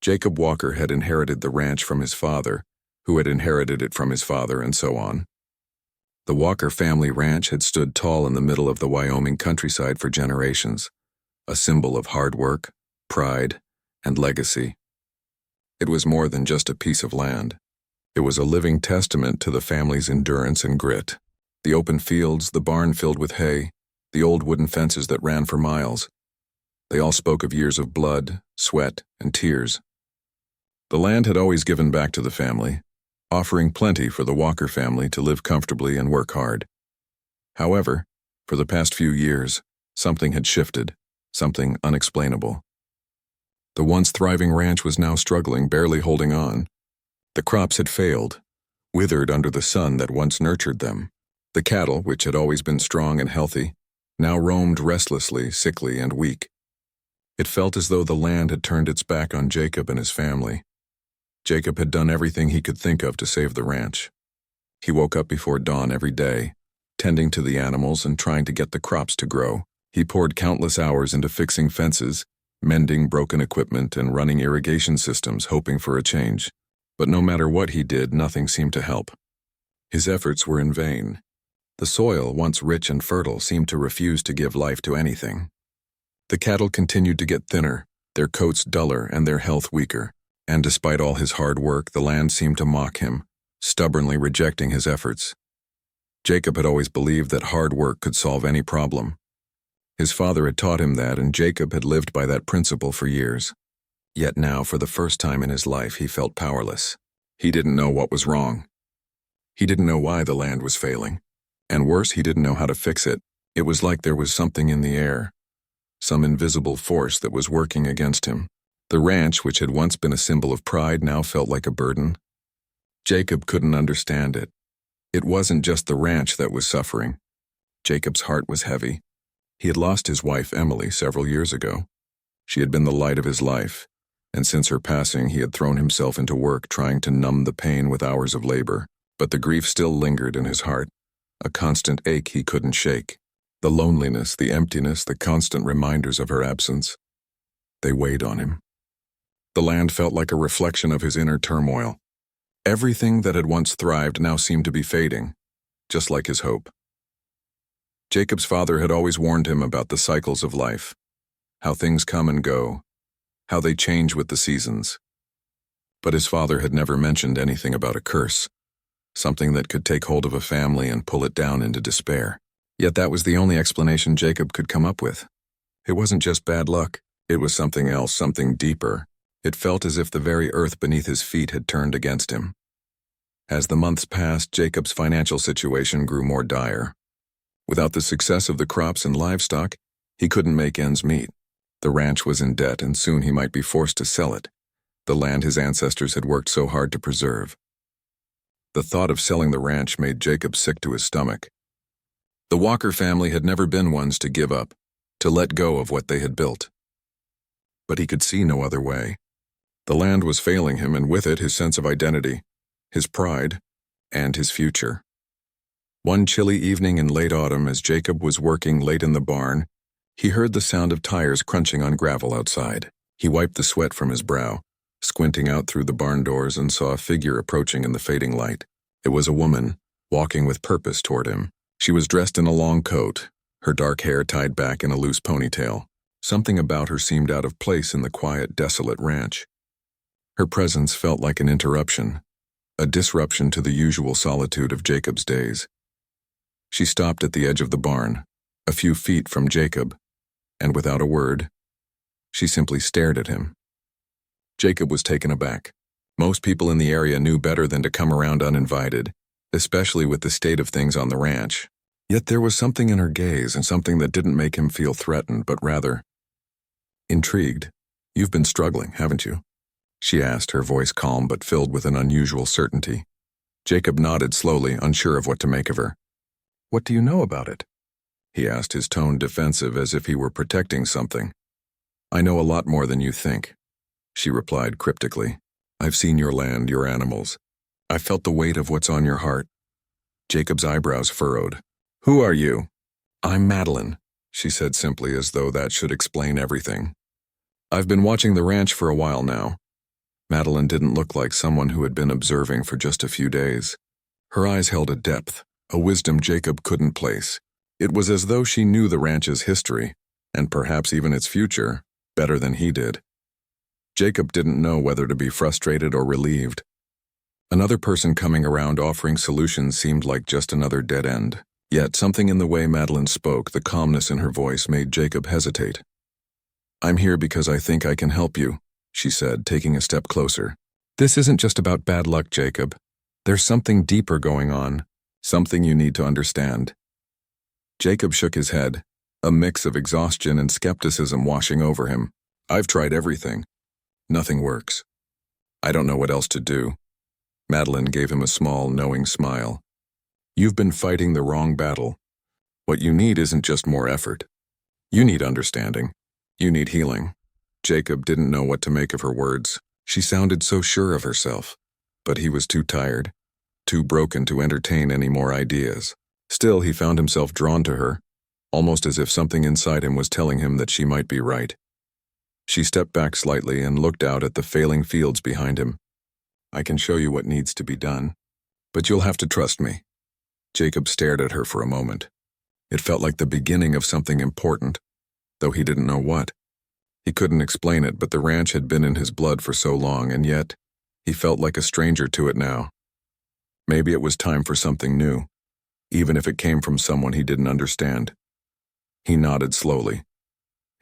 Jacob Walker had inherited the ranch from his father, who had inherited it from his father, and so on. The Walker family ranch had stood tall in the middle of the Wyoming countryside for generations, a symbol of hard work, pride, and legacy. It was more than just a piece of land. It was a living testament to the family's endurance and grit. The open fields, the barn filled with hay, the old wooden fences that ran for miles. They all spoke of years of blood, sweat, and tears. The land had always given back to the family, offering plenty for the Walker family to live comfortably and work hard. However, for the past few years, something had shifted, something unexplainable. The once thriving ranch was now struggling, barely holding on. The crops had failed, withered under the sun that once nurtured them. The cattle, which had always been strong and healthy, now roamed restlessly, sickly, and weak. It felt as though the land had turned its back on Jacob and his family. Jacob had done everything he could think of to save the ranch. He woke up before dawn every day, tending to the animals and trying to get the crops to grow. He poured countless hours into fixing fences, mending broken equipment, and running irrigation systems, hoping for a change. But no matter what he did, nothing seemed to help. His efforts were in vain. The soil, once rich and fertile, seemed to refuse to give life to anything. The cattle continued to get thinner, their coats duller and their health weaker. And despite all his hard work, the land seemed to mock him, stubbornly rejecting his efforts. Jacob had always believed that hard work could solve any problem. His father had taught him that, and Jacob had lived by that principle for years. Yet now, for the first time in his life, he felt powerless. He didn't know what was wrong. He didn't know why the land was failing. And worse, he didn't know how to fix it. It was like there was something in the air, some invisible force that was working against him. The ranch, which had once been a symbol of pride, now felt like a burden. Jacob couldn't understand it. It wasn't just the ranch that was suffering. Jacob's heart was heavy. He had lost his wife, Emily, several years ago. She had been the light of his life, and since her passing, he had thrown himself into work trying to numb the pain with hours of labor. But the grief still lingered in his heart, a constant ache he couldn't shake. The loneliness, the emptiness, the constant reminders of her absence. They weighed on him. The land felt like a reflection of his inner turmoil. Everything that had once thrived now seemed to be fading, just like his hope. Jacob's father had always warned him about the cycles of life, how things come and go, how they change with the seasons. But his father had never mentioned anything about a curse, something that could take hold of a family and pull it down into despair. Yet that was the only explanation Jacob could come up with. It wasn't just bad luck, it was something else, something deeper. It felt as if the very earth beneath his feet had turned against him. As the months passed, Jacob's financial situation grew more dire. Without the success of the crops and livestock, he couldn't make ends meet. The ranch was in debt, and soon he might be forced to sell it, the land his ancestors had worked so hard to preserve. The thought of selling the ranch made Jacob sick to his stomach. The Walker family had never been ones to give up, to let go of what they had built. But he could see no other way. The land was failing him, and with it his sense of identity, his pride, and his future. One chilly evening in late autumn, as Jacob was working late in the barn, he heard the sound of tires crunching on gravel outside. He wiped the sweat from his brow, squinting out through the barn doors, and saw a figure approaching in the fading light. It was a woman, walking with purpose toward him. She was dressed in a long coat, her dark hair tied back in a loose ponytail. Something about her seemed out of place in the quiet, desolate ranch. Her presence felt like an interruption, a disruption to the usual solitude of Jacob's days. She stopped at the edge of the barn, a few feet from Jacob, and without a word, she simply stared at him. Jacob was taken aback. Most people in the area knew better than to come around uninvited, especially with the state of things on the ranch. Yet there was something in her gaze, and something that didn't make him feel threatened, but rather intrigued. "You've been struggling, haven't you?" she asked, her voice calm but filled with an unusual certainty. Jacob nodded slowly, unsure of what to make of her. "What do you know about it?" he asked, his tone defensive, as if he were protecting something. "I know a lot more than you think," she replied cryptically. "I've seen your land, your animals. I've felt the weight of what's on your heart." Jacob's eyebrows furrowed. "Who are you?" "I'm Madeline," she said simply, as though that should explain everything. "I've been watching the ranch for a while now. Madeline didn't look like someone who had been observing for just a few days. Her eyes held a depth, a wisdom Jacob couldn't place. It was as though she knew the ranch's history, and perhaps even its future, better than he did. Jacob didn't know whether to be frustrated or relieved. Another person coming around offering solutions seemed like just another dead end. Yet something in the way Madeline spoke, the calmness in her voice, made Jacob hesitate. "I'm here because I think I can help you," she said, taking a step closer. "This isn't just about bad luck, Jacob. There's something deeper going on, something you need to understand." Jacob shook his head, a mix of exhaustion and skepticism washing over him. "I've tried everything. Nothing works. I don't know what else to do." Madeline gave him a small, knowing smile. "You've been fighting the wrong battle. What you need isn't just more effort. You need understanding. You need healing." Jacob didn't know what to make of her words. She sounded so sure of herself, but he was too tired, too broken to entertain any more ideas. Still, he found himself drawn to her, almost as if something inside him was telling him that she might be right. She stepped back slightly and looked out at the failing fields behind him. "I can show you what needs to be done, but you'll have to trust me." Jacob stared at her for a moment. It felt like the beginning of something important, though he didn't know what. He couldn't explain it, but the ranch had been in his blood for so long, and yet he felt like a stranger to it now. Maybe it was time for something new, even if it came from someone he didn't understand. He nodded slowly,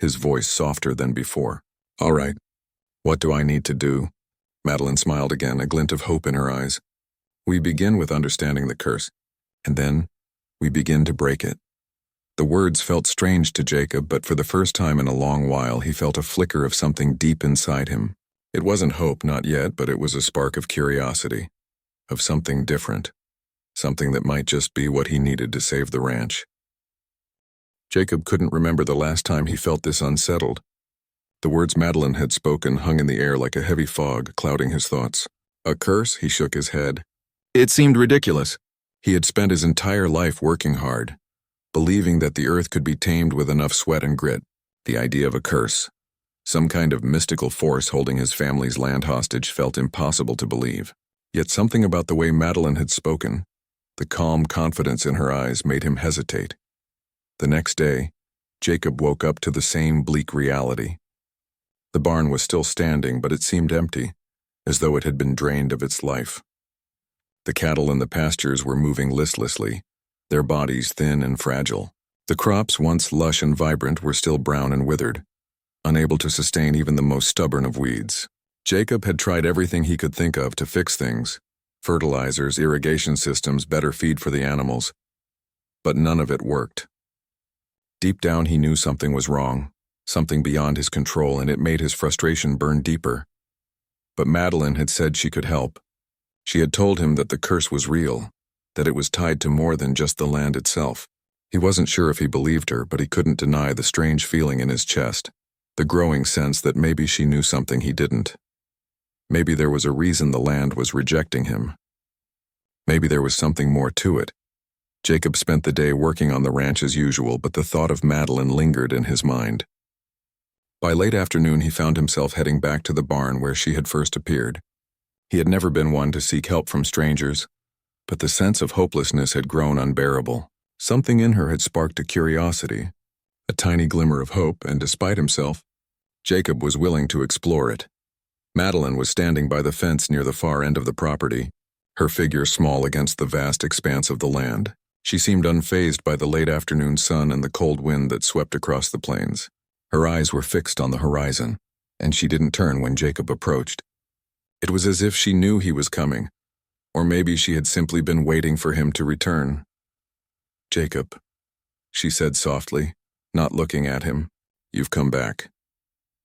his voice softer than before. "All right. What do I need to do?" Madeline smiled again, a glint of hope in her eyes. "We begin with understanding the curse, and then we begin to break it." The words felt strange to Jacob, but for the first time in a long while he felt a flicker of something deep inside him. It wasn't hope, not yet, but it was a spark of curiosity, of something different, something that might just be what he needed to save the ranch. Jacob couldn't remember the last time he felt this unsettled. The words Madeline had spoken hung in the air like a heavy fog, clouding his thoughts. A curse? He shook his head. It seemed ridiculous. He had spent his entire life working hard, believing that the earth could be tamed with enough sweat and grit. The idea of a curse, some kind of mystical force holding his family's land hostage, felt impossible to believe. Yet something about the way Madeline had spoken, the calm confidence in her eyes, made him hesitate. The next day, Jacob woke up to the same bleak reality. The barn was still standing, but it seemed empty, as though it had been drained of its life. The cattle in the pastures were moving listlessly, their bodies thin and fragile. The crops, once lush and vibrant, were still brown and withered, unable to sustain even the most stubborn of weeds. Jacob had tried everything he could think of to fix things: fertilizers, irrigation systems, better feed for the animals. But none of it worked. Deep down he knew something was wrong, something beyond his control, and it made his frustration burn deeper. But Madeline had said she could help. She had told him that the curse was real, that it was tied to more than just the land itself. He wasn't sure if he believed her, but he couldn't deny the strange feeling in his chest, the growing sense that maybe she knew something he didn't. Maybe there was a reason the land was rejecting him. Maybe there was something more to it. Jacob spent the day working on the ranch as usual, but the thought of Madeline lingered in his mind. By late afternoon, he found himself heading back to the barn where she had first appeared. He had never been one to seek help from strangers, but the sense of hopelessness had grown unbearable. Something in her had sparked a curiosity, a tiny glimmer of hope, and despite himself, Jacob was willing to explore it. Madeline was standing by the fence near the far end of the property, her figure small against the vast expanse of the land. She seemed unfazed by the late afternoon sun and the cold wind that swept across the plains. Her eyes were fixed on the horizon, and she didn't turn when Jacob approached. It was as if she knew he was coming, or maybe she had simply been waiting for him to return. "Jacob," she said softly, not looking at him, "you've come back."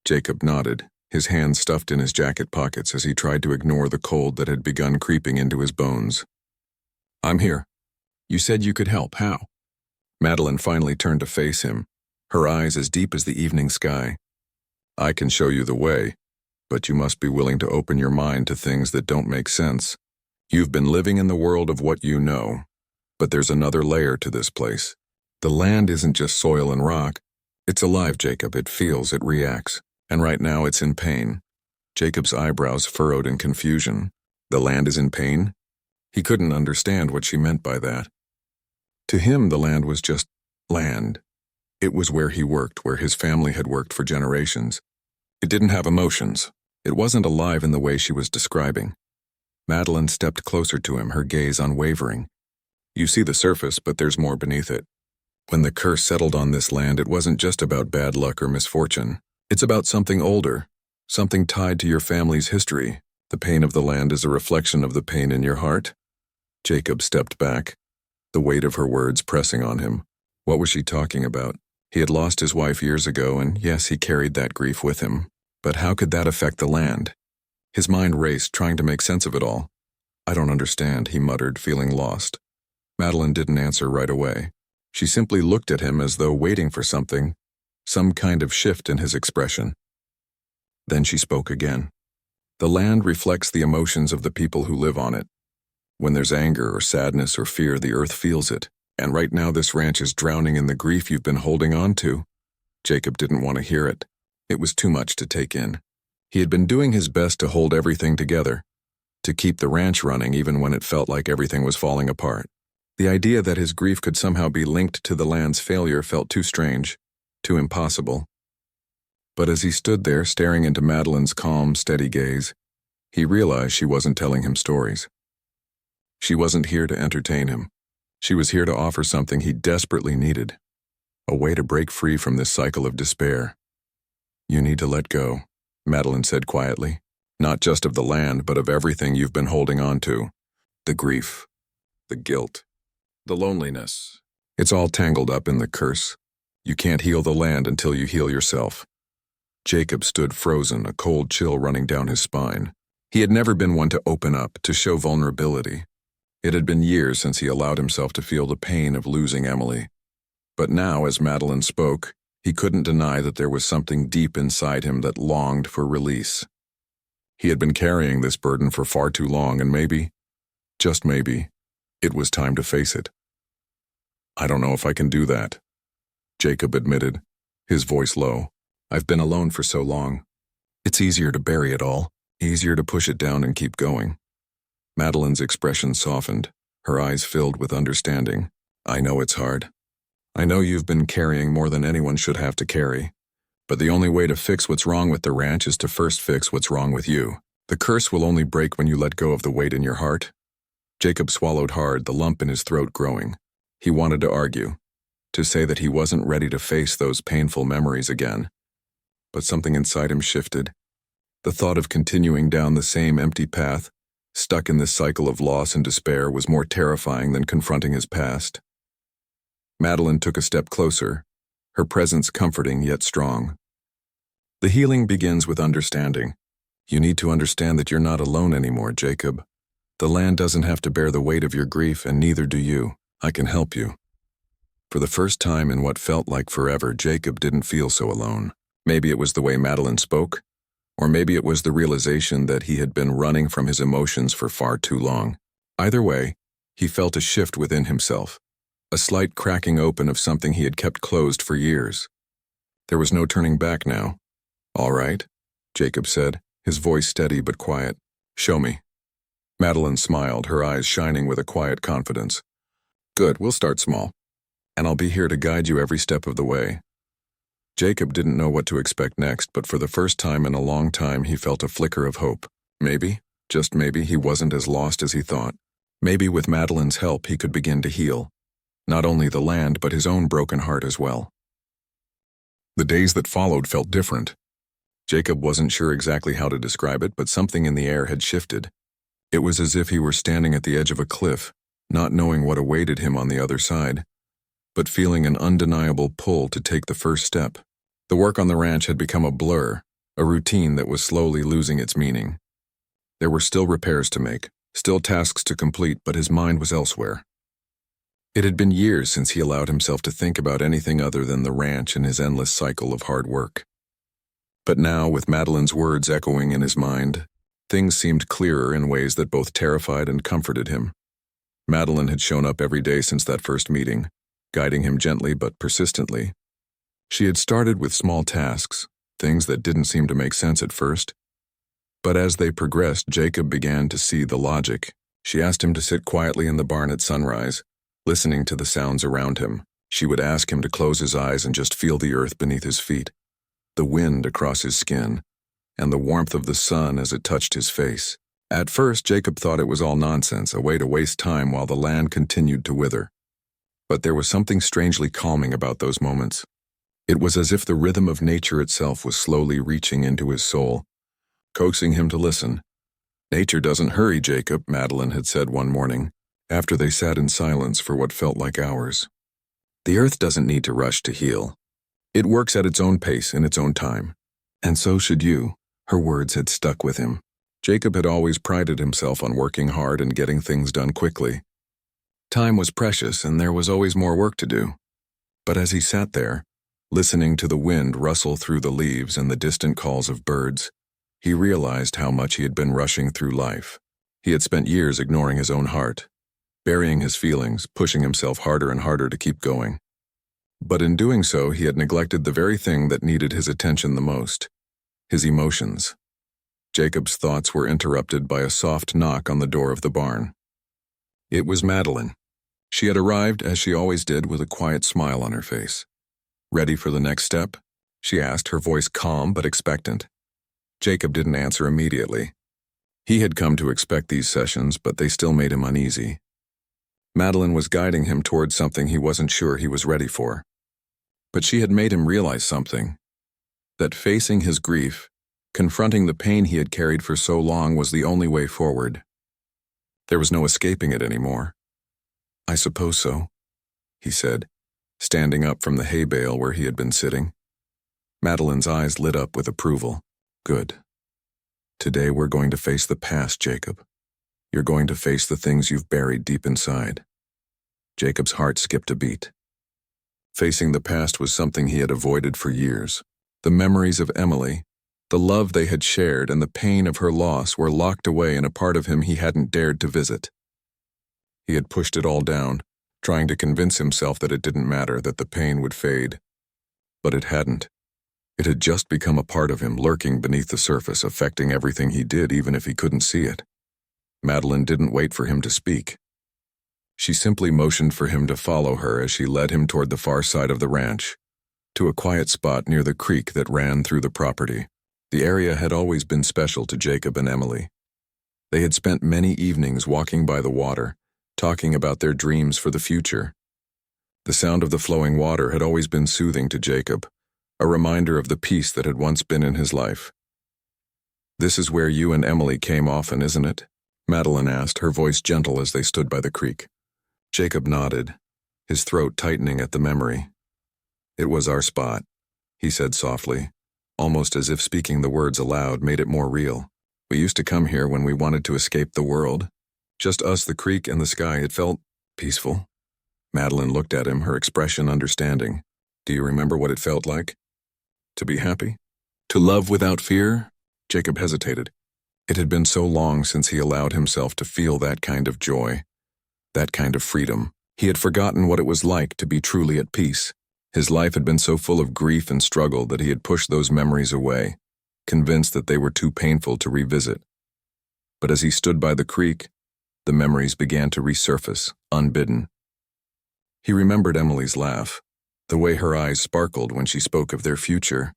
Jacob nodded, his hands stuffed in his jacket pockets as he tried to ignore the cold that had begun creeping into his bones. "I'm here. You said you could help. How?" Madeline finally turned to face him, her eyes as deep as the evening sky. "I can show you the way, but you must be willing to open your mind to things that don't make sense. You've been living in the world of what you know, but there's another layer to this place. The land isn't just soil and rock. It's alive, Jacob. It feels, it reacts, and right now it's in pain. Jacob's eyebrows furrowed in confusion. The land is in pain? He couldn't understand what she meant by that. To him, the land was just land. It was where he worked, where his family had worked for generations. It didn't have emotions. It wasn't alive in the way she was describing. Madeline stepped closer to him, her gaze unwavering. You see the surface, but there's more beneath it. When the curse settled on this land, it wasn't just about bad luck or misfortune. It's about something older, something tied to your family's history. The pain of the land is a reflection of the pain in your heart. Jacob stepped back, the weight of her words pressing on him. What was she talking about? He had lost his wife years ago, and yes, he carried that grief with him. But how could that affect the land? His mind raced, trying to make sense of it all. I don't understand, he muttered, feeling lost. Madeline didn't answer right away. She simply looked at him as though waiting for something, some kind of shift in his expression. Then she spoke again. The land reflects the emotions of the people who live on it. When there's anger or sadness or fear, the earth feels it. And right now this ranch is drowning in the grief you've been holding on to. Jacob didn't want to hear it. It was too much to take in. He had been doing his best to hold everything together, to keep the ranch running even when it felt like everything was falling apart. The idea that his grief could somehow be linked to the land's failure felt too strange, too impossible. But as he stood there staring into Madeline's calm, steady gaze, he realized she wasn't telling him stories. She wasn't here to entertain him. She was here to offer something he desperately needed, a way to break free from this cycle of despair. You need to let go, Madeline said quietly, not just of the land, but of everything you've been holding on to. The grief, the guilt, the loneliness. It's all tangled up in the curse. You can't heal the land until you heal yourself. Jacob stood frozen, a cold chill running down his spine. He had never been one to open up, to show vulnerability. It had been years since he allowed himself to feel the pain of losing Emily. But now, as Madeline spoke, he couldn't deny that there was something deep inside him that longed for release. He had been carrying this burden for far too long, and maybe, just maybe, it was time to face it. I don't know if I can do that, Jacob admitted, his voice low. I've been alone for so long. It's easier to bury it all, easier to push it down and keep going. Madeline's expression softened, her eyes filled with understanding. I know it's hard. I know you've been carrying more than anyone should have to carry. But the only way to fix what's wrong with the ranch is to first fix what's wrong with you. The curse will only break when you let go of the weight in your heart. Jacob swallowed hard, the lump in his throat growing. He wanted to argue, to say that he wasn't ready to face those painful memories again. But something inside him shifted. The thought of continuing down the same empty path, stuck in this cycle of loss and despair, was more terrifying than confronting his past. Madeline took a step closer, her presence comforting yet strong. The healing begins with understanding. You need to understand that you're not alone anymore, Jacob. The land doesn't have to bear the weight of your grief, and neither do you. I can help you. For the first time in what felt like forever, Jacob didn't feel so alone. Maybe it was the way Madeline spoke, or maybe it was the realization that he had been running from his emotions for far too long. Either way, he felt a shift within himself, a slight cracking open of something he had kept closed for years. There was no turning back now. All right, Jacob said, his voice steady but quiet. Show me. Madeline smiled, her eyes shining with a quiet confidence. Good, we'll start small, and I'll be here to guide you every step of the way. Jacob didn't know what to expect next, but for the first time in a long time he felt a flicker of hope. Maybe, just maybe, he wasn't as lost as he thought. Maybe with Madeline's help he could begin to heal. Not only the land, but his own broken heart as well. The days that followed felt different. Jacob wasn't sure exactly how to describe it, but something in the air had shifted. It was as if he were standing at the edge of a cliff, not knowing what awaited him on the other side, but feeling an undeniable pull to take the first step. The work on the ranch had become a blur, a routine that was slowly losing its meaning. There were still repairs to make, still tasks to complete, but his mind was elsewhere. It had been years since he allowed himself to think about anything other than the ranch and his endless cycle of hard work. But now, with Madeline's words echoing in his mind, things seemed clearer in ways that both terrified and comforted him. Madeline had shown up every day since that first meeting, guiding him gently but persistently. She had started with small tasks, things that didn't seem to make sense at first. But as they progressed, Jacob began to see the logic. She asked him to sit quietly in the barn at sunrise, listening to the sounds around him. She would ask him to close his eyes and just feel the earth beneath his feet, the wind across his skin, and the warmth of the sun as it touched his face. At first, Jacob thought it was all nonsense, a way to waste time while the land continued to wither. But there was something strangely calming about those moments. It was as if the rhythm of nature itself was slowly reaching into his soul, coaxing him to listen. "Nature doesn't hurry, Jacob," Madeline had said one morning, after they sat in silence for what felt like hours. "The earth doesn't need to rush to heal. It works at its own pace in its own time. And so should you." Her words had stuck with him. Jacob had always prided himself on working hard and getting things done quickly. Time was precious, and there was always more work to do. But as he sat there, listening to the wind rustle through the leaves and the distant calls of birds, he realized how much he had been rushing through life. He had spent years ignoring his own heart, burying his feelings, pushing himself harder and harder to keep going. But in doing so, he had neglected the very thing that needed his attention the most: his emotions. Jacob's thoughts were interrupted by a soft knock on the door of the barn. It was Madeline. She had arrived, as she always did, with a quiet smile on her face. "Ready for the next step?" she asked, her voice calm but expectant. Jacob didn't answer immediately. He had come to expect these sessions, but they still made him uneasy. Madeline was guiding him towards something he wasn't sure he was ready for. But she had made him realize something: that facing his grief, confronting the pain he had carried for so long, was the only way forward. There was no escaping it anymore. "I suppose so," he said, standing up from the hay bale where he had been sitting. Madeline's eyes lit up with approval. "Good. Today we're going to face the past, Jacob. You're going to face the things you've buried deep inside." Jacob's heart skipped a beat. Facing the past was something he had avoided for years. The memories of Emily, the love they had shared, and the pain of her loss were locked away in a part of him he hadn't dared to visit. He had pushed it all down, trying to convince himself that it didn't matter, that the pain would fade. But it hadn't. It had just become a part of him, lurking beneath the surface, affecting everything he did, even if he couldn't see it. Madeline didn't wait for him to speak. She simply motioned for him to follow her as she led him toward the far side of the ranch, to a quiet spot near the creek that ran through the property. The area had always been special to Jacob and Emily. They had spent many evenings walking by the water, talking about their dreams for the future. The sound of the flowing water had always been soothing to Jacob, a reminder of the peace that had once been in his life. "This is where you and Emily came often, isn't it?" Madeline asked, her voice gentle as they stood by the creek. Jacob nodded, his throat tightening at the memory. "It was our spot," he said softly, almost as if speaking the words aloud made it more real. "We used to come here when we wanted to escape the world. Just us, the creek, and the sky. It felt peaceful." Madeline looked at him, her expression understanding. "Do you remember what it felt like? To be happy? To love without fear?" Jacob hesitated. It had been so long since he allowed himself to feel that kind of joy, that kind of freedom. He had forgotten what it was like to be truly at peace. His life had been so full of grief and struggle that he had pushed those memories away, convinced that they were too painful to revisit. But as he stood by the creek, the memories began to resurface, unbidden. He remembered Emily's laugh, the way her eyes sparkled when she spoke of their future.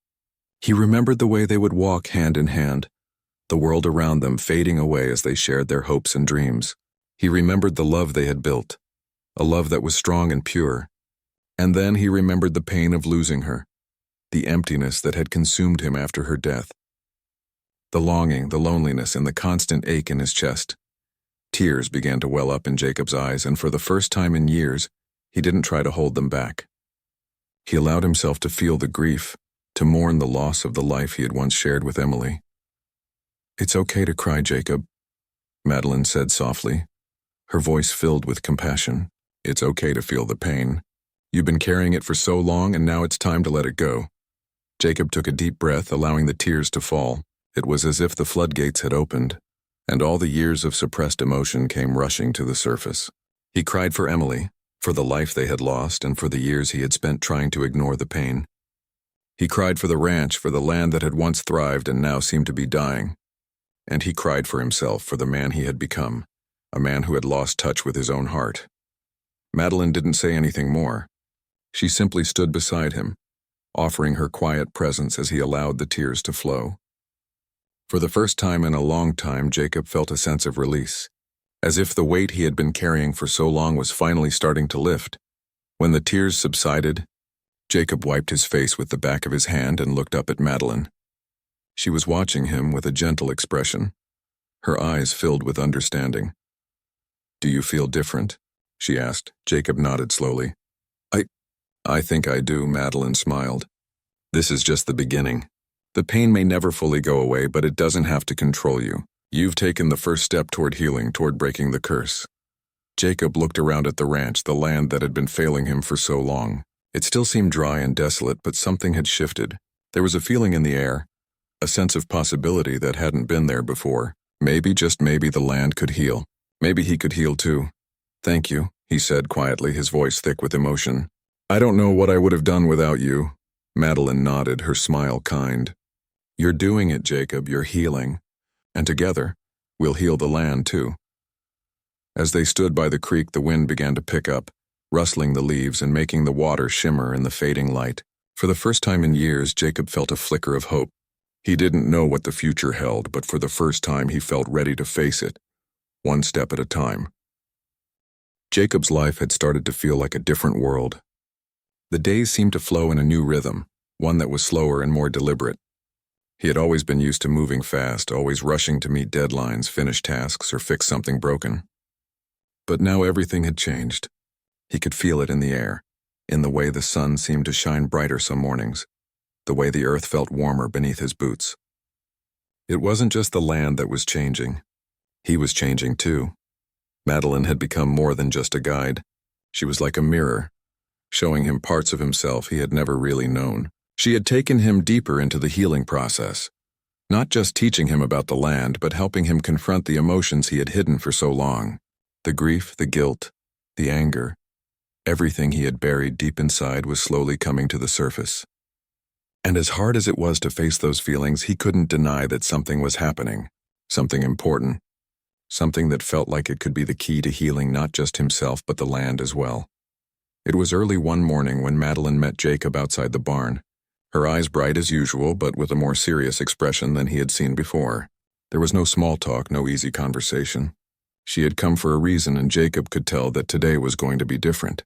He remembered the way they would walk hand in hand, the world around them fading away as they shared their hopes and dreams. He remembered the love they had built, a love that was strong and pure. And then he remembered the pain of losing her, the emptiness that had consumed him after her death. The longing, the loneliness, and the constant ache in his chest. Tears began to well up in Jacob's eyes, and for the first time in years, he didn't try to hold them back. He allowed himself to feel the grief, to mourn the loss of the life he had once shared with Emily. "It's okay to cry, Jacob," Madeline said softly, her voice filled with compassion. "It's okay to feel the pain. You've been carrying it for so long, and now it's time to let it go." Jacob took a deep breath, allowing the tears to fall. It was as if the floodgates had opened, and all the years of suppressed emotion came rushing to the surface. He cried for Emily, for the life they had lost, and for the years he had spent trying to ignore the pain. He cried for the ranch, for the land that had once thrived and now seemed to be dying. and he cried for himself, for the man he had become, a man who had lost touch with his own heart. Madeline didn't say anything more. She simply stood beside him, offering her quiet presence as he allowed the tears to flow. For the first time in a long time, Jacob felt a sense of release, as if the weight he had been carrying for so long was finally starting to lift. When the tears subsided, Jacob wiped his face with the back of his hand and looked up at Madeline. She was watching him with a gentle expression, her eyes filled with understanding. "Do you feel different?" she asked. Jacob nodded slowly. I think I do," Madeline smiled. "This is just the beginning. The pain may never fully go away, but it doesn't have to control you. You've taken the first step toward healing, toward breaking the curse." Jacob looked around at the ranch, the land that had been failing him for so long. It still seemed dry and desolate, but something had shifted. There was a feeling in the air, a sense of possibility that hadn't been there before. Maybe, just maybe, the land could heal. Maybe he could heal too. "Thank you," he said quietly, his voice thick with emotion. "I don't know what I would have done without you." Madeline nodded, her smile kind. "You're doing it, Jacob, you're healing. And together, we'll heal the land too." As they stood by the creek, the wind began to pick up, rustling the leaves and making the water shimmer in the fading light. For the first time in years, Jacob felt a flicker of hope. He didn't know what the future held, but for the first time he felt ready to face it, one step at a time. Jacob's life had started to feel like a different world. The days seemed to flow in a new rhythm, one that was slower and more deliberate. He had always been used to moving fast, always rushing to meet deadlines, finish tasks, or fix something broken. But now everything had changed. He could feel it in the air, in the way the sun seemed to shine brighter some mornings, the way the earth felt warmer beneath his boots. It wasn't just the land that was changing. He was changing too. Madeline had become more than just a guide. She was like a mirror, showing him parts of himself he had never really known. She had taken him deeper into the healing process, not just teaching him about the land, but helping him confront the emotions he had hidden for so long. The grief, the guilt, the anger, everything he had buried deep inside was slowly coming to the surface. And as hard as it was to face those feelings, he couldn't deny that something was happening, something important, something that felt like it could be the key to healing not just himself but the land as well. It was early one morning when Madeline met Jacob outside the barn, her eyes bright as usual but with a more serious expression than he had seen before. There was no small talk, no easy conversation. She had come for a reason, and Jacob could tell that today was going to be different.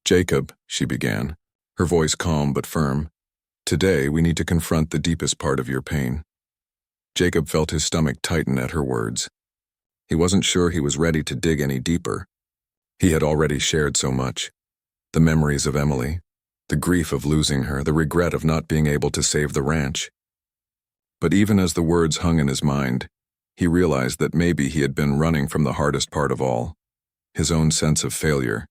"Jacob," she began, her voice calm but firm, "today we need to confront the deepest part of your pain." Jacob felt his stomach tighten at her words. He wasn't sure he was ready to dig any deeper. He had already shared so much. The memories of Emily, the grief of losing her, the regret of not being able to save the ranch. But even as the words hung in his mind, he realized that maybe he had been running from the hardest part of all, his own sense of failure.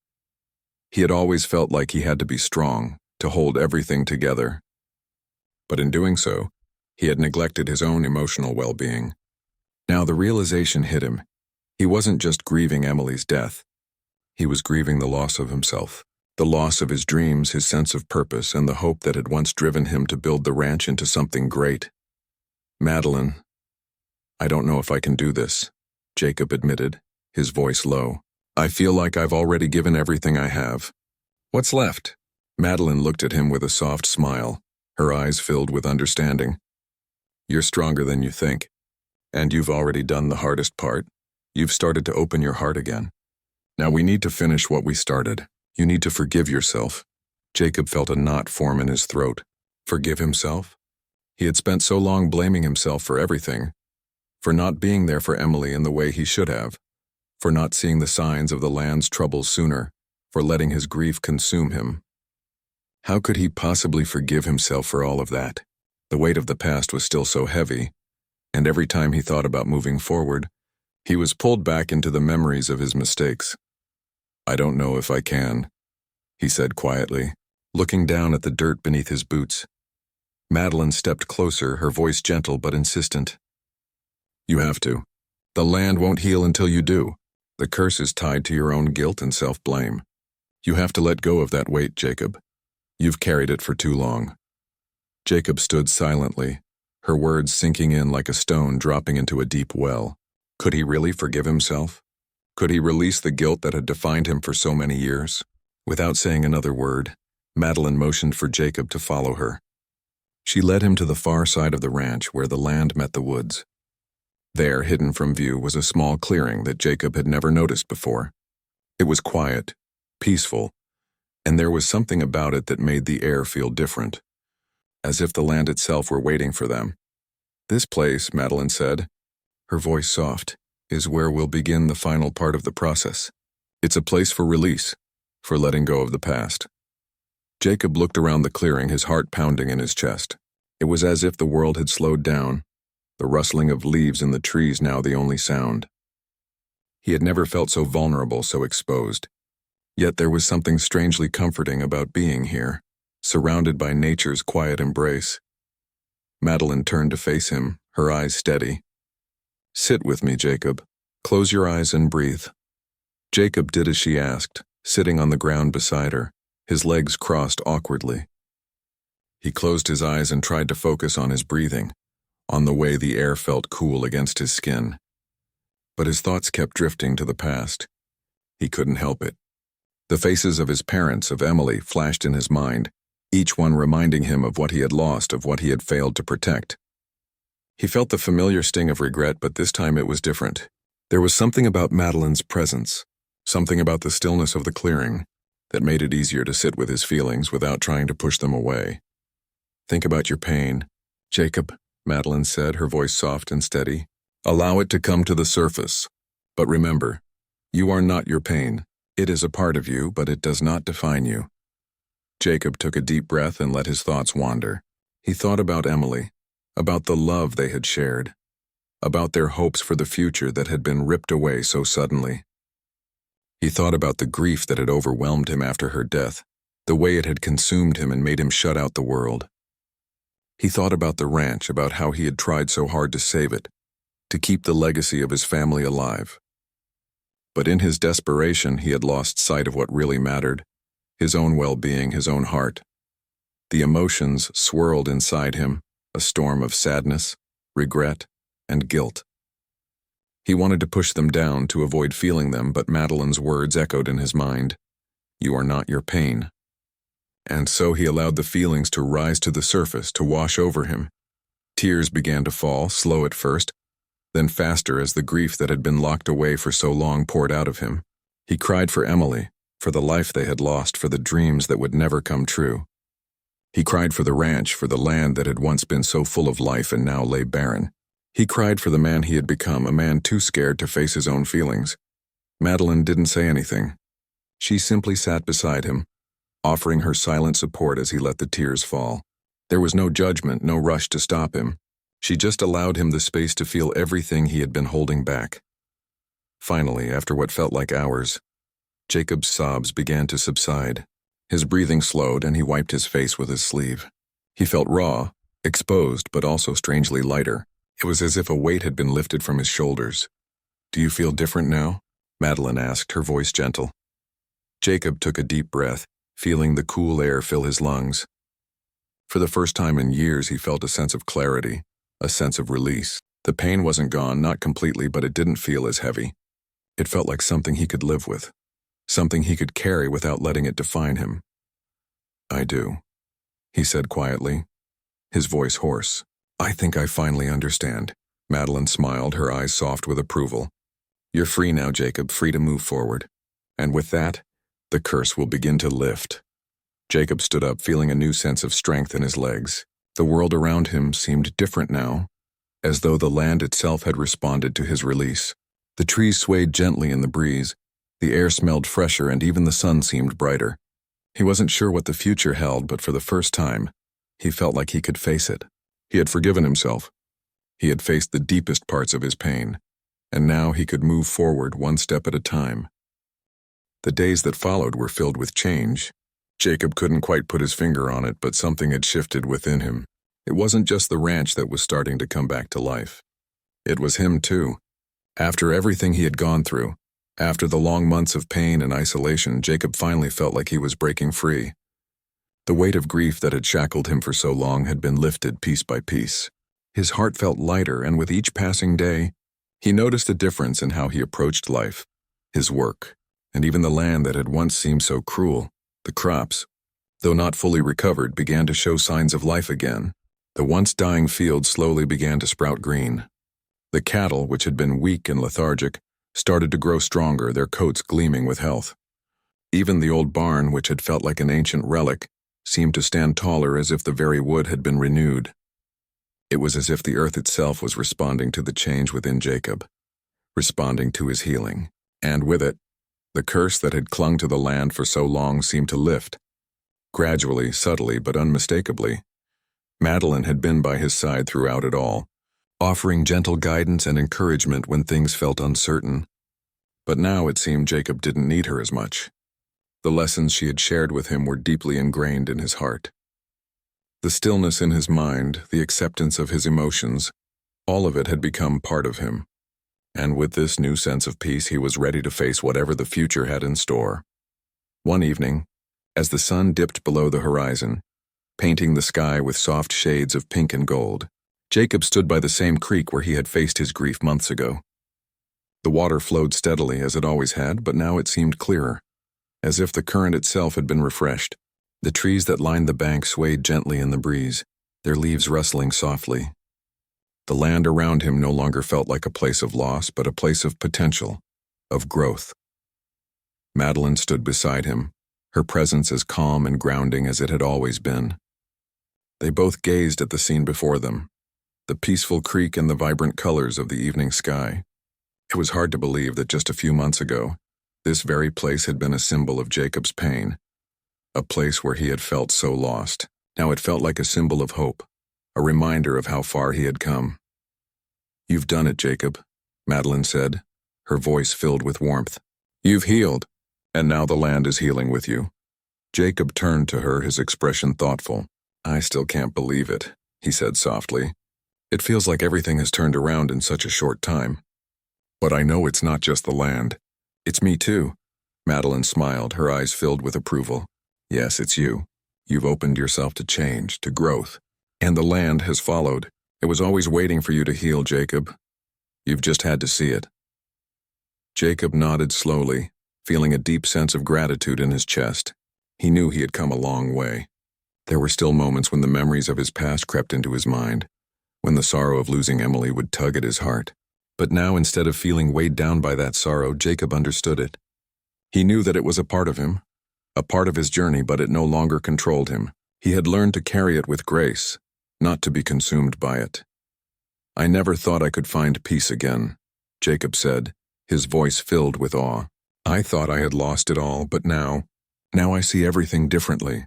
He had always felt like he had to be strong, to hold everything together. But in doing so, he had neglected his own emotional well-being. Now the realization hit him. He wasn't just grieving Emily's death. He was grieving the loss of himself. The loss of his dreams, his sense of purpose, and the hope that had once driven him to build the ranch into something great. "Madeline, I don't know if I can do this," Jacob admitted, his voice low. "I feel like I've already given everything I have. What's left?" Madeline looked at him with a soft smile, her eyes filled with understanding. "You're stronger than you think. And you've already done the hardest part. You've started to open your heart again. Now we need to finish what we started. You need to forgive yourself." Jacob felt a knot form in his throat. Forgive himself? He had spent so long blaming himself for everything, for not being there for Emily in the way he should have, for not seeing the signs of the land's troubles sooner, for letting his grief consume him. How could he possibly forgive himself for all of that? The weight of the past was still so heavy, and every time he thought about moving forward, he was pulled back into the memories of his mistakes. "I don't know if I can," he said quietly, looking down at the dirt beneath his boots. Madeline stepped closer, her voice gentle but insistent. "You have to. The land won't heal until you do. The curse is tied to your own guilt and self-blame. You have to let go of that weight, Jacob. You've carried it for too long." Jacob stood silently, her words sinking in like a stone dropping into a deep well. Could he really forgive himself? Could he release the guilt that had defined him for so many years? Without saying another word, Madeline motioned for Jacob to follow her. She led him to the far side of the ranch where the land met the woods. There, hidden from view, was a small clearing that Jacob had never noticed before. It was quiet, peaceful, and there was something about it that made the air feel different, as if the land itself were waiting for them. "This place," Madeline said, her voice soft, "is where we'll begin the final part of the process. It's a place for release, for letting go of the past." Jacob looked around the clearing, his heart pounding in his chest. It was as if the world had slowed down, the rustling of leaves in the trees now the only sound. He had never felt so vulnerable, so exposed. Yet there was something strangely comforting about being here, surrounded by nature's quiet embrace. Madeline turned to face him, her eyes steady. "Sit with me, Jacob. Close your eyes and breathe." Jacob did as she asked, sitting on the ground beside her, his legs crossed awkwardly. He closed his eyes and tried to focus on his breathing, on the way the air felt cool against his skin. But his thoughts kept drifting to the past. He couldn't help it. The faces of his parents, of Emily, flashed in his mind, each one reminding him of what he had lost, of what he had failed to protect. He felt the familiar sting of regret, but this time it was different. There was something about Madeline's presence, something about the stillness of the clearing, that made it easier to sit with his feelings without trying to push them away. "Think about your pain, Jacob," Madeline said, her voice soft and steady. "Allow it to come to the surface. But remember, you are not your pain. It is a part of you, but it does not define you." Jacob took a deep breath and let his thoughts wander. He thought about Emily, about the love they had shared, about their hopes for the future that had been ripped away so suddenly. He thought about the grief that had overwhelmed him after her death, the way it had consumed him and made him shut out the world. He thought about the ranch, about how he had tried so hard to save it, to keep the legacy of his family alive. But in his desperation, he had lost sight of what really mattered, his own well-being, his own heart. The emotions swirled inside him, a storm of sadness, regret, and guilt. He wanted to push them down to avoid feeling them, but Madeline's words echoed in his mind. "You are not your pain." And so he allowed the feelings to rise to the surface, to wash over him. Tears began to fall, slow at first, then faster as the grief that had been locked away for so long poured out of him. He cried for Emily, for the life they had lost, for the dreams that would never come true. He cried for the ranch, for the land that had once been so full of life and now lay barren. He cried for the man he had become, a man too scared to face his own feelings. Madeline didn't say anything. She simply sat beside him, offering her silent support as he let the tears fall. There was no judgment, no rush to stop him. She just allowed him the space to feel everything he had been holding back. Finally, after what felt like hours, Jacob's sobs began to subside. His breathing slowed and he wiped his face with his sleeve. He felt raw, exposed, but also strangely lighter. It was as if a weight had been lifted from his shoulders. "Do you feel different now?" Madeline asked, her voice gentle. Jacob took a deep breath, feeling the cool air fill his lungs. For the first time in years, he felt a sense of clarity, a sense of release. The pain wasn't gone, not completely, but it didn't feel as heavy. It felt like something he could live with, something he could carry without letting it define him. "I do," he said quietly, his voice hoarse. "I think I finally understand." Madeline smiled, her eyes soft with approval. "You're free now, Jacob, free to move forward. And with that, the curse will begin to lift." Jacob stood up, feeling a new sense of strength in his legs. The world around him seemed different now, as though the land itself had responded to his release. The trees swayed gently in the breeze, the air smelled fresher, and even the sun seemed brighter. He wasn't sure what the future held, but for the first time, he felt like he could face it. He had forgiven himself. He had faced the deepest parts of his pain, and now he could move forward one step at a time. The days that followed were filled with change. Jacob couldn't quite put his finger on it, but something had shifted within him. It wasn't just the ranch that was starting to come back to life. It was him too. After everything he had gone through, after the long months of pain and isolation, Jacob finally felt like he was breaking free. The weight of grief that had shackled him for so long had been lifted piece by piece. His heart felt lighter, and with each passing day, he noticed a difference in how he approached life, his work, and even the land that had once seemed so cruel. The crops, though not fully recovered, began to show signs of life again. The once dying fields slowly began to sprout green. The cattle, which had been weak and lethargic, started to grow stronger, their coats gleaming with health. Even the old barn, which had felt like an ancient relic, seemed to stand taller, as if the very wood had been renewed. It was as if the earth itself was responding to the change within Jacob, responding to his healing. And with it, the curse that had clung to the land for so long seemed to lift. Gradually, subtly, but unmistakably. Madeline had been by his side throughout it all, offering gentle guidance and encouragement when things felt uncertain. But now it seemed Jacob didn't need her as much. The lessons she had shared with him were deeply ingrained in his heart. The stillness in his mind, the acceptance of his emotions, all of it had become part of him. And with this new sense of peace, he was ready to face whatever the future had in store. One evening, as the sun dipped below the horizon, painting the sky with soft shades of pink and gold, Jacob stood by the same creek where he had faced his grief months ago. The water flowed steadily as it always had, but now it seemed clearer, as if the current itself had been refreshed. The trees that lined the bank swayed gently in the breeze, their leaves rustling softly. The land around him no longer felt like a place of loss, but a place of potential, of growth. Madeline stood beside him, her presence as calm and grounding as it had always been. They both gazed at the scene before them, the peaceful creek and the vibrant colors of the evening sky. It was hard to believe that just a few months ago, this very place had been a symbol of Jacob's pain, a place where he had felt so lost. Now it felt like a symbol of hope, a reminder of how far he had come. "You've done it, Jacob," Madeline said, her voice filled with warmth. "You've healed, and now the land is healing with you." Jacob turned to her, his expression thoughtful. "I still can't believe it," he said softly. "It feels like everything has turned around in such a short time. But I know it's not just the land. It's me too." Madeline smiled, her eyes filled with approval. "Yes, it's you. You've opened yourself to change, to growth. And the land has followed. It was always waiting for you to heal, Jacob. You've just had to see it." Jacob nodded slowly, feeling a deep sense of gratitude in his chest. He knew he had come a long way. There were still moments when the memories of his past crept into his mind, when the sorrow of losing Emily would tug at his heart. But now, instead of feeling weighed down by that sorrow, Jacob understood it. He knew that it was a part of him, a part of his journey, but it no longer controlled him. He had learned to carry it with grace, not to be consumed by it. "I never thought I could find peace again," Jacob said, his voice filled with awe. "I thought I had lost it all, but now I see everything differently."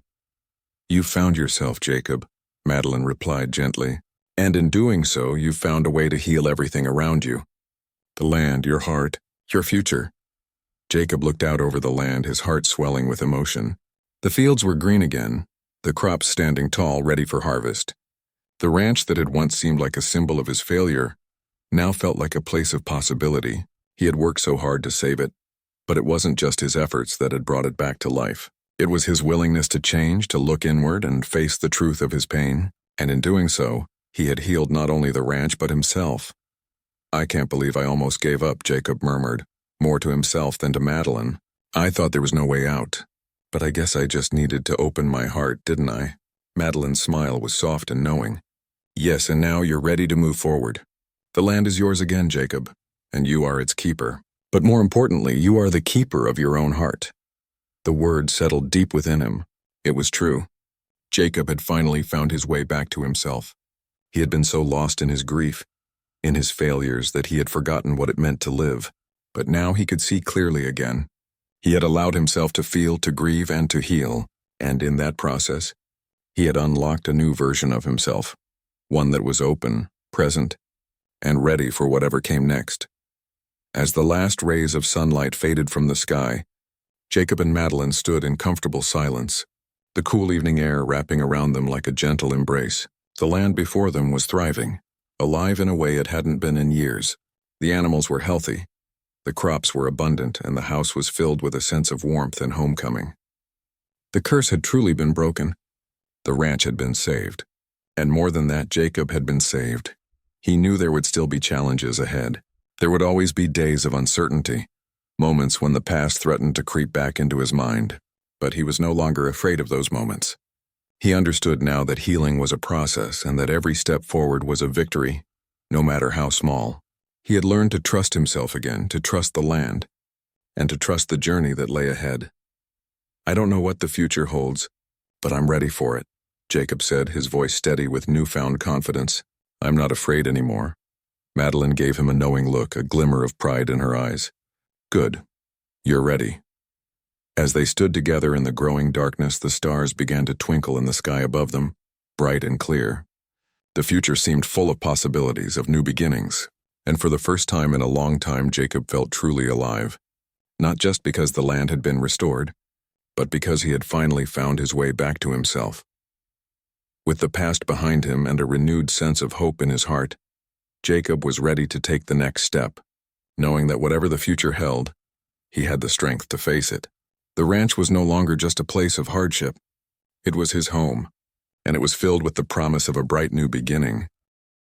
"You've found yourself, Jacob," Madeline replied gently. "And in doing so, you've found a way to heal everything around you. The land, your heart, your future." Jacob looked out over the land, his heart swelling with emotion. The fields were green again, the crops standing tall, ready for harvest. The ranch that had once seemed like a symbol of his failure now felt like a place of possibility. He had worked so hard to save it, but it wasn't just his efforts that had brought it back to life. It was his willingness to change, to look inward and face the truth of his pain, and in doing so, he had healed not only the ranch but himself. "I can't believe I almost gave up," Jacob murmured, more to himself than to Madeline. "I thought there was no way out, but I guess I just needed to open my heart, didn't I?" Madeline's smile was soft and knowing. "Yes, and now you're ready to move forward. The land is yours again, Jacob, and you are its keeper. But more importantly, you are the keeper of your own heart." The word settled deep within him. It was true. Jacob had finally found his way back to himself. He had been so lost in his grief, in his failures, that he had forgotten what it meant to live. But now he could see clearly again. He had allowed himself to feel, to grieve, and to heal, and in that process, he had unlocked a new version of himself, one that was open, present, and ready for whatever came next. As the last rays of sunlight faded from the sky, Jacob and Madeline stood in comfortable silence, the cool evening air wrapping around them like a gentle embrace. The land before them was thriving, alive in a way it hadn't been in years. The animals were healthy, the crops were abundant, and the house was filled with a sense of warmth and homecoming. The curse had truly been broken. The ranch had been saved. And more than that, Jacob had been saved. He knew there would still be challenges ahead. There would always be days of uncertainty, moments when the past threatened to creep back into his mind, but he was no longer afraid of those moments. He understood now that healing was a process and that every step forward was a victory, no matter how small. He had learned to trust himself again, to trust the land, and to trust the journey that lay ahead. "I don't know what the future holds, but I'm ready for it," Jacob said, his voice steady with newfound confidence. "I'm not afraid anymore." Madeline gave him a knowing look, a glimmer of pride in her eyes. "Good. You're ready." As they stood together in the growing darkness, the stars began to twinkle in the sky above them, bright and clear. The future seemed full of possibilities, of new beginnings, and for the first time in a long time Jacob felt truly alive. Not just because the land had been restored, but because he had finally found his way back to himself. With the past behind him and a renewed sense of hope in his heart, Jacob was ready to take the next step, knowing that whatever the future held, he had the strength to face it. The ranch was no longer just a place of hardship. It was his home, and it was filled with the promise of a bright new beginning.